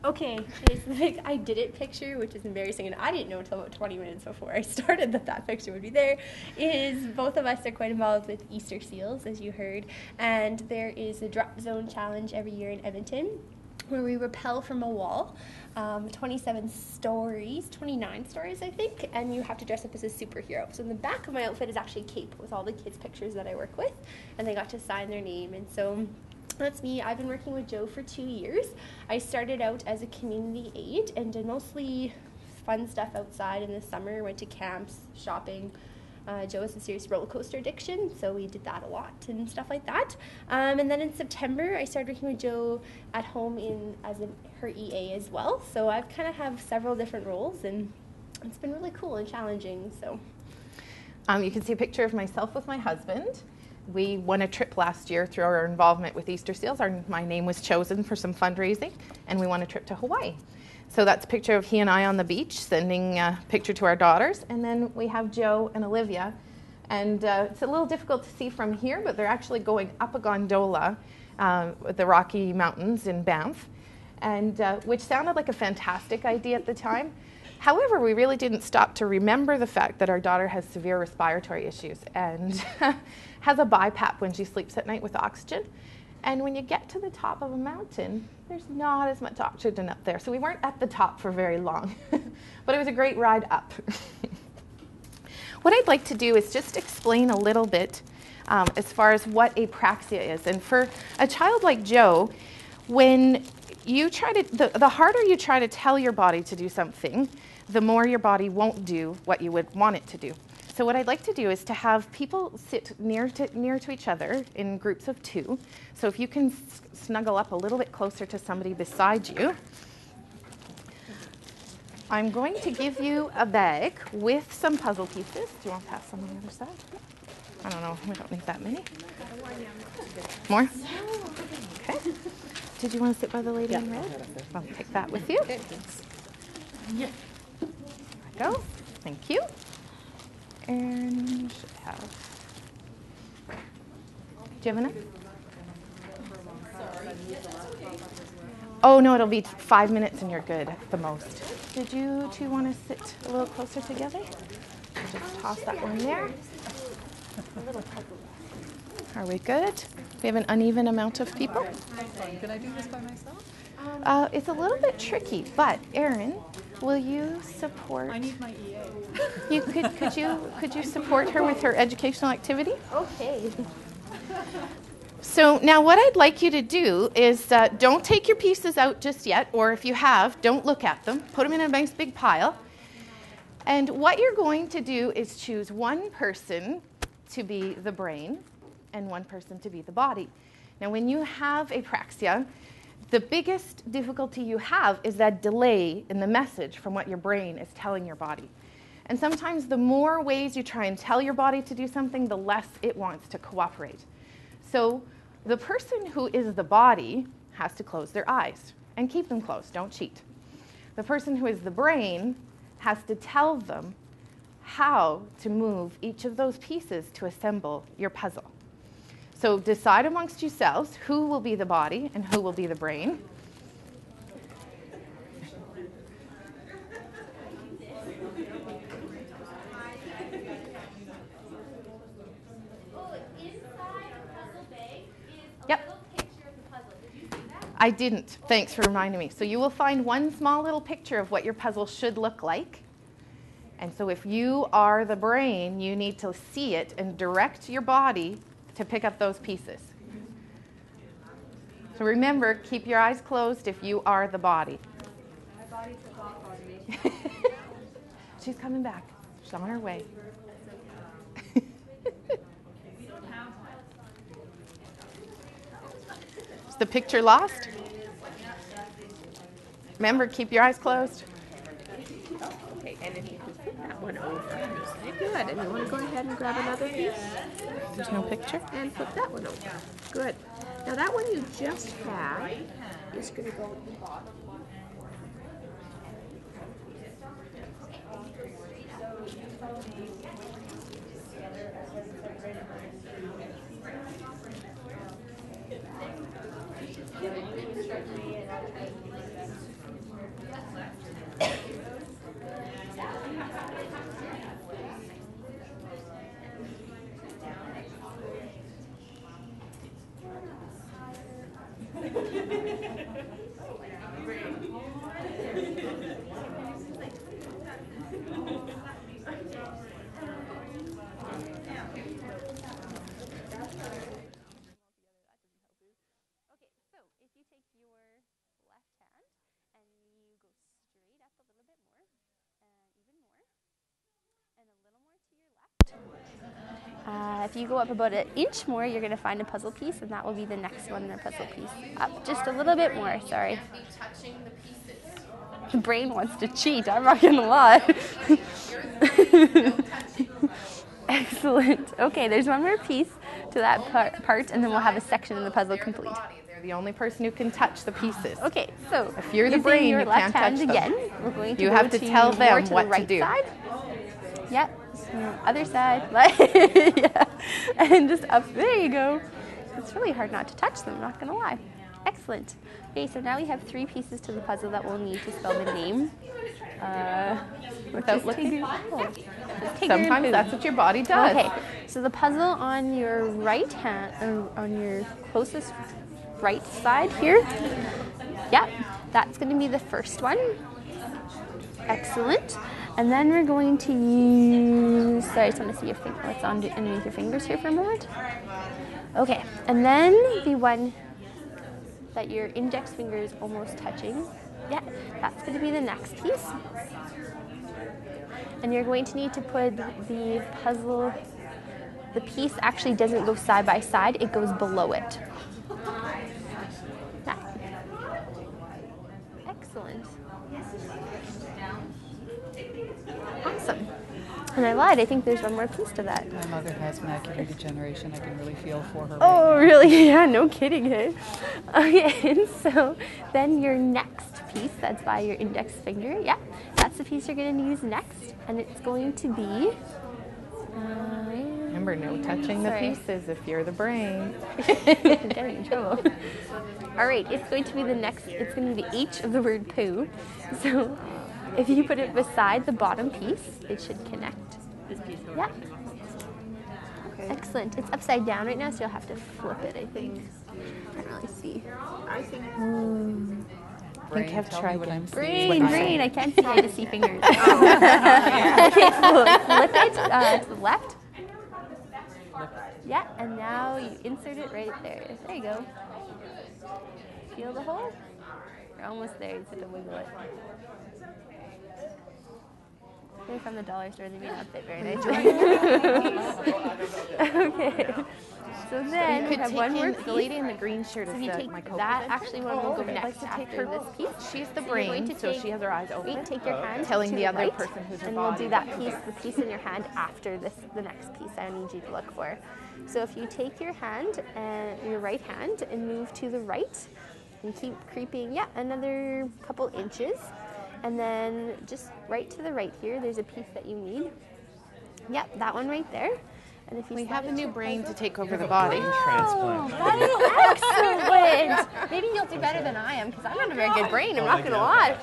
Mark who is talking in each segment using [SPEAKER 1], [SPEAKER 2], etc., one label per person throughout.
[SPEAKER 1] Okay, it's the big I did it picture, which is embarrassing, and I didn't know until about 20 minutes before I started that picture would be there, is both of us are quite involved with Easter seals, as you heard, and there is a drop zone challenge every year in Edmonton where we rappel from a wall, 27 stories, 29 stories, I think, and you have to dress up as a superhero. So in the back of my outfit is actually a cape with all the kids' pictures that I work with, and they got to sign their name, and so that's me. I've been working with Joe for 2 years. I started out as a community aide and did mostly fun stuff outside in the summer, went to camps, shopping. Joe has a serious roller coaster addiction, so we did that a lot and stuff like that. And then in September, I started working with Joe at home as her EA as well. So I've kind of have several different roles, and it's been really cool and challenging. So,
[SPEAKER 2] you can see a picture of myself with my husband. We won a trip last year through our involvement with Easter Seals. My name was chosen for some fundraising, and we won a trip to Hawaii. So that's a picture of he and I on the beach, sending a picture to our daughters. And then we have Joe and Olivia. And it's a little difficult to see from here, but they're actually going up a gondola with the Rocky Mountains in Banff, and which sounded like a fantastic idea at the time. However, we really didn't stop to remember the fact that our daughter has severe respiratory issues and has a BiPAP when she sleeps at night with oxygen. And when you get to the top of a mountain, there's not as much oxygen up there. So we weren't at the top for very long, but it was a great ride up. What I'd like to do is just explain a little bit as far as what apraxia is. And for a child like Joe, when you try to, the harder you try to tell your body to do something, the more your body won't do what you would want it to do. So what I'd like to do is to have people sit near to each other in groups of 2. So if you can snuggle up a little bit closer to somebody beside you. I'm going to give you a bag with some puzzle pieces. Do you want to pass some on the other side? I don't know. We don't need that many. More? Okay. Did you want to sit by the lady in red? I'll take that with you.
[SPEAKER 3] Okay, thanks. Yeah.
[SPEAKER 2] There we go. Thank you. And should have. Do you have enough? Oh no, it'll be 5 minutes and you're good at the most. Did you 2 want to sit a little closer together? I'll just toss that one there. Are we good? We have an uneven amount of people.
[SPEAKER 3] Can I do this by myself?
[SPEAKER 2] It's a little bit tricky, but Erin, will you support?
[SPEAKER 3] I need my EA.
[SPEAKER 2] You could you support her with her educational activity?
[SPEAKER 1] okay.
[SPEAKER 2] So now what I'd like you to do is don't take your pieces out just yet, or if you have, don't look at them. Put them in a nice big pile. And what you're going to do is choose one person to be the brain and one person to be the body. Now when you have apraxia, the biggest difficulty you have is that delay in the message from what your brain is telling your body. And sometimes the more ways you try and tell your body to do something, the less it wants to cooperate. So the person who is the body has to close their eyes and keep them closed, don't cheat. The person who is the brain has to tell them how to move each of those pieces to assemble your puzzle. So decide amongst yourselves who will be the body and who will be the brain. Yep. I didn't. Thanks for reminding me. So you will find one small little picture of what your puzzle should look like. And so if you are the brain, you need to see it and direct your body to pick up those pieces. So remember, keep your eyes closed if you are the body.
[SPEAKER 1] My body took off on me.
[SPEAKER 2] She's coming back. She's on her way. Is the picture lost? Remember, keep your eyes closed.
[SPEAKER 4] Okay, and then you can flip that one over. Good, and you want to go ahead and grab another piece
[SPEAKER 2] There's no picture.
[SPEAKER 4] and flip that one over. Good. Now that one you just had is going to go at the bottom.
[SPEAKER 1] Okay, so if you take your left hand and you go straight up a little bit more, even more, and a little more to your left. If you go up about an inch more, you're going to find a puzzle piece, and that will be the next one in the puzzle piece. Up just a little bit more, sorry.
[SPEAKER 2] Be touching the pieces.
[SPEAKER 1] The brain wants to cheat, I'm not going to lie. Excellent. Okay, there's one more piece to that part, and then we'll have a section in the puzzle complete.
[SPEAKER 2] They're the only person who can touch the pieces.
[SPEAKER 1] Okay, so
[SPEAKER 2] if you're the
[SPEAKER 1] using
[SPEAKER 2] brain,
[SPEAKER 1] your
[SPEAKER 2] you
[SPEAKER 1] left
[SPEAKER 2] can't touch
[SPEAKER 1] hand
[SPEAKER 2] them.
[SPEAKER 1] again, we're going to
[SPEAKER 2] You
[SPEAKER 1] go
[SPEAKER 2] have to tell them
[SPEAKER 1] more to
[SPEAKER 2] what
[SPEAKER 1] the right
[SPEAKER 2] to do.
[SPEAKER 1] side. Yep. Other side. Yeah. And just up. There you go. It's really hard not to touch them, I'm not going to lie. Excellent. Okay, so now we have 3 pieces to the puzzle that we'll need to spell the name. Without looking.
[SPEAKER 2] Sometimes that's what your body does.
[SPEAKER 1] Okay, so the puzzle on your right hand, on your closest right side here, yeah, that's going to be the first one. Excellent. And then we're going to use, sorry, I just want to see what's underneath your fingers here for a moment. Okay, and then the one that your index finger is almost touching, yeah, that's going to be the next piece. And you're going to need to put the puzzle, the piece actually doesn't go side by side, it goes below it. Yeah. Excellent. Awesome. And I lied, I think there's one more piece to that.
[SPEAKER 3] My mother has macular degeneration. I can really feel for her.
[SPEAKER 1] Oh,
[SPEAKER 3] right now.
[SPEAKER 1] really? Yeah, no kidding, hey? Okay, and so then your next piece, that's by your index finger, yeah, that's the piece you're going to use next, and it's going to be...
[SPEAKER 2] Remember, no touching the pieces if you're the brain.
[SPEAKER 1] I'm getting in trouble. All right, it's going to be the next, it's going to be the H of the word poo. So if you put it beside the bottom piece, it should connect.
[SPEAKER 3] This piece.
[SPEAKER 1] Yeah. Okay. Excellent. It's upside down right now, so you'll have to flip it, I think. I can't really see.
[SPEAKER 3] I think.
[SPEAKER 2] Think I've tried
[SPEAKER 3] what
[SPEAKER 2] it.
[SPEAKER 3] I'm seeing.
[SPEAKER 1] Brain, I can't see, I just see fingers. Okay, flip it to the left. Yeah, and now you insert it right there. There you go. Feel the hole? You're almost there, you just have to wiggle it. They're from the dollar store, they may not fit very nicely. Okay. So then we have one more piece.
[SPEAKER 2] The lady in the green shirt
[SPEAKER 1] So
[SPEAKER 2] is
[SPEAKER 1] if you take
[SPEAKER 2] my
[SPEAKER 1] that, actually one will go next
[SPEAKER 2] to take
[SPEAKER 1] after
[SPEAKER 2] her
[SPEAKER 1] this piece.
[SPEAKER 2] She's the
[SPEAKER 1] So you're going
[SPEAKER 2] brain,
[SPEAKER 1] to
[SPEAKER 2] so
[SPEAKER 1] take-
[SPEAKER 2] she has her eyes open.
[SPEAKER 1] Wait, take your hand
[SPEAKER 2] telling
[SPEAKER 1] to
[SPEAKER 2] the other
[SPEAKER 1] right,
[SPEAKER 2] person who's her
[SPEAKER 1] and
[SPEAKER 2] body.
[SPEAKER 1] we'll do that piece, the piece in your hand after this, the next piece I need you to look for. So if you take your hand, your right hand, and move to the right, and keep creeping, yeah, another couple inches, and then just right to the right here, there's a piece that you need. Yep, that one right there. And if you
[SPEAKER 2] We
[SPEAKER 1] slide
[SPEAKER 2] have a
[SPEAKER 1] it
[SPEAKER 2] new
[SPEAKER 1] to your
[SPEAKER 2] brain
[SPEAKER 1] puzzle-
[SPEAKER 2] to take over the body.
[SPEAKER 5] Transplant.
[SPEAKER 1] That is excellent. Maybe you'll do better than I am because I'm not a very good brain. I'm not going to lie.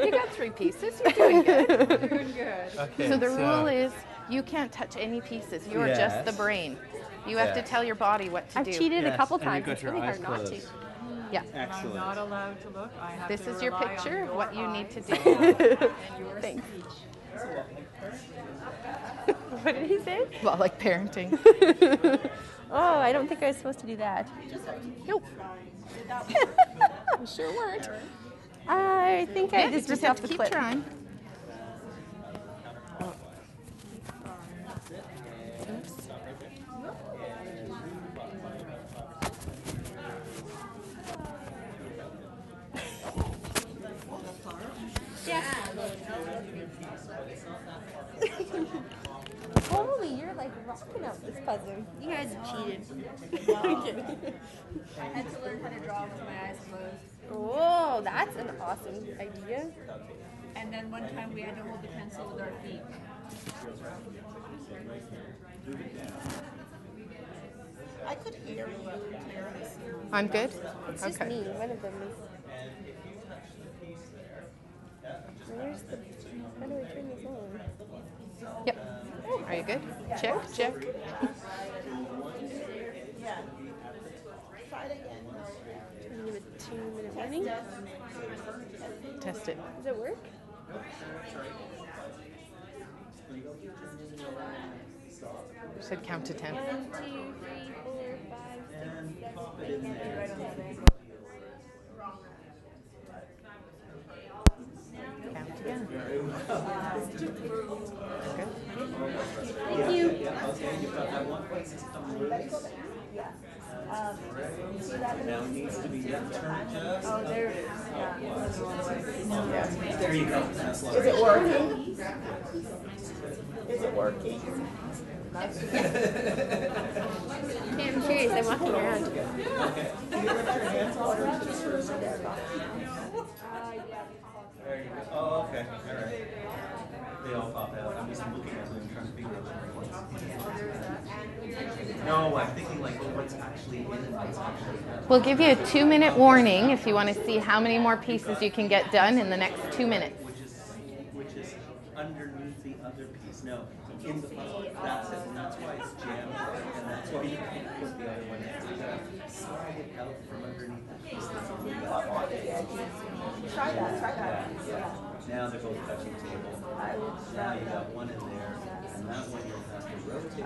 [SPEAKER 2] You got 3 pieces. You're doing good.
[SPEAKER 3] Doing good.
[SPEAKER 5] Okay,
[SPEAKER 2] So the rule is you can't touch any pieces. You're just the
[SPEAKER 5] Yes.
[SPEAKER 2] brain. You have to
[SPEAKER 5] Yes.
[SPEAKER 2] tell your body what to
[SPEAKER 1] I've
[SPEAKER 2] do.
[SPEAKER 1] cheated a
[SPEAKER 5] Yes,
[SPEAKER 1] couple
[SPEAKER 5] and you've
[SPEAKER 1] times.
[SPEAKER 5] got
[SPEAKER 1] It's
[SPEAKER 5] your
[SPEAKER 1] really
[SPEAKER 5] eyes
[SPEAKER 1] hard not to.
[SPEAKER 5] closed.
[SPEAKER 2] Yeah.
[SPEAKER 3] I'm
[SPEAKER 5] Excellent.
[SPEAKER 3] not allowed to look. I have
[SPEAKER 2] This
[SPEAKER 3] to
[SPEAKER 2] is your
[SPEAKER 3] rely on
[SPEAKER 2] picture,
[SPEAKER 3] your
[SPEAKER 2] what you need to
[SPEAKER 3] eyes
[SPEAKER 2] do.
[SPEAKER 3] and your
[SPEAKER 1] Thanks.
[SPEAKER 3] speech.
[SPEAKER 1] What did he say?
[SPEAKER 2] Well, like parenting.
[SPEAKER 1] Oh, I don't think I was supposed to do that. Nope. You sure weren't. I think I just ripped
[SPEAKER 2] have
[SPEAKER 1] off
[SPEAKER 2] to
[SPEAKER 1] the
[SPEAKER 2] keep
[SPEAKER 1] clip.
[SPEAKER 2] trying.
[SPEAKER 1] Holy, you're like rocking out this puzzle. You guys cheated.
[SPEAKER 6] I had to learn how to draw with my eyes closed.
[SPEAKER 1] Oh, that's an awesome idea.
[SPEAKER 6] And then one time we had to hold the pencil with our feet. I could hear you, Terrence.
[SPEAKER 2] I'm good?
[SPEAKER 1] It's just me. One of them is. Where's the... How do I turn this on?
[SPEAKER 2] Yep. Are you good? Check, check.
[SPEAKER 1] Trying to give it 2-minute warning.
[SPEAKER 2] Test it.
[SPEAKER 1] Does it work?
[SPEAKER 2] Said count to 10.
[SPEAKER 1] 1, 2, 3, 4, 5, 6, 7, 8.
[SPEAKER 2] Count again. Okay.
[SPEAKER 1] Thank you.
[SPEAKER 5] Now it needs to be turned just.
[SPEAKER 6] Oh, there.
[SPEAKER 5] There you go. That's
[SPEAKER 6] Is it working? Is it working?
[SPEAKER 1] Okay, I'm curious. I'm walking around.
[SPEAKER 5] There you go. Oh, okay. All right. They all pop out. I'm just looking at them trying to figure out what's. No, I'm thinking like, well, what's actually in it? What's actually out.
[SPEAKER 2] We'll give you a 2-minute warning if you want to see how many more pieces you can get done in the next 2 minutes.
[SPEAKER 5] Which is underneath the other piece. No, in the puzzle. That's it. And that's why it's jammed. And that's why you can't put the other one in. You gotta slide it out from underneath the piece that's on the edge.
[SPEAKER 6] Try that, try that.
[SPEAKER 5] Now they're both touching the table. Now you got one in there, and that one you'll have to rotate.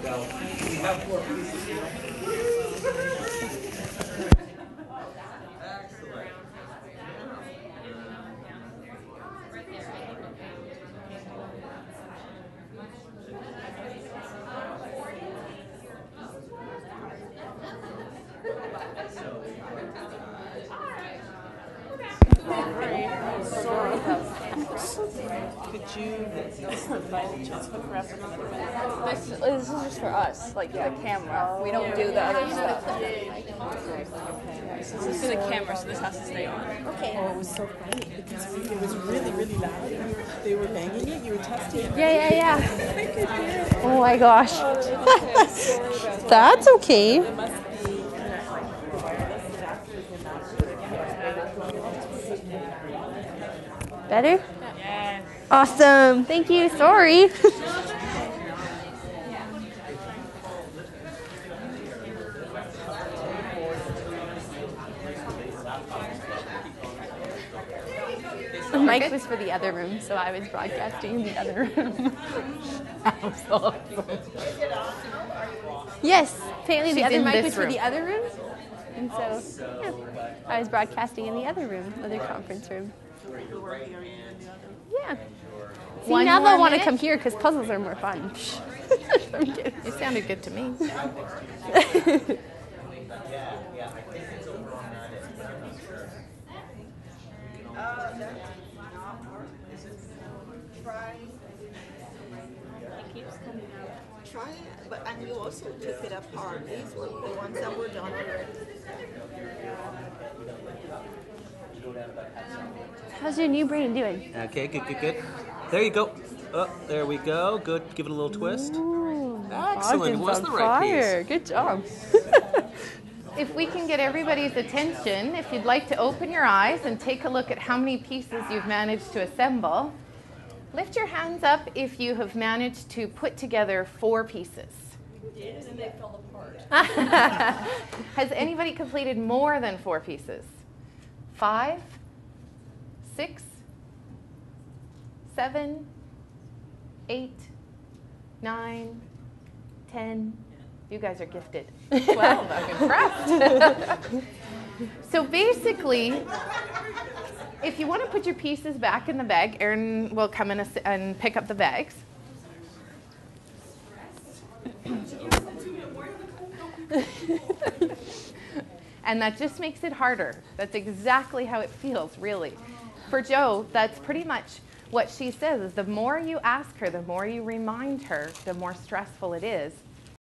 [SPEAKER 5] Well, we have 4 pieces here. Excellent.
[SPEAKER 7] Could you, by any chance, hook her up another way?
[SPEAKER 8] This is just for us, like the camera. We don't do the other stuff. This is for the camera, so this has to stay on.
[SPEAKER 1] Okay.
[SPEAKER 7] Oh, it was so funny because it was really, really loud. They were banging it, you were testing it.
[SPEAKER 1] Yeah. Oh my gosh. That's okay.
[SPEAKER 7] It must be
[SPEAKER 1] Better? Yeah. Awesome. Thank you. Sorry. The mic was for the other room, so I was broadcasting in the other room. Yes, apparently the
[SPEAKER 2] She's
[SPEAKER 1] other
[SPEAKER 2] in
[SPEAKER 1] mic
[SPEAKER 2] this
[SPEAKER 1] was for
[SPEAKER 2] room.
[SPEAKER 1] the other room. And so, yeah, I was broadcasting in the other room, other conference room. Yeah. See,
[SPEAKER 2] One
[SPEAKER 1] now
[SPEAKER 2] more
[SPEAKER 1] they'll want to
[SPEAKER 2] minute?
[SPEAKER 1] come here because puzzles are more fun. I'm kidding.
[SPEAKER 2] It sounded good to me.
[SPEAKER 6] Try it, but and you also took it apart. These were the ones that were done already.
[SPEAKER 1] How's your new brain doing?
[SPEAKER 5] Okay, good. There you go. Oh, there we go. Good. Give it a little twist. Excellent. It was the right piece.
[SPEAKER 1] Good job.
[SPEAKER 2] If we can get everybody's attention, if you'd like to open your eyes and take a look at how many pieces you've managed to assemble, lift your hands up if you have managed to put together 4 pieces.
[SPEAKER 6] We did, and they fell apart.
[SPEAKER 2] Has anybody completed more than 4 pieces? 5, 6, 7, 8, 9, 10. You guys are gifted. 12, I'm impressed. So basically, if you want to put your pieces back in the bag, Erin will come in and pick up the bags. And that just makes it harder. That's exactly how it feels, really. For Jo, that's pretty much what she says, is the more you ask her, the more you remind her, the more stressful it is.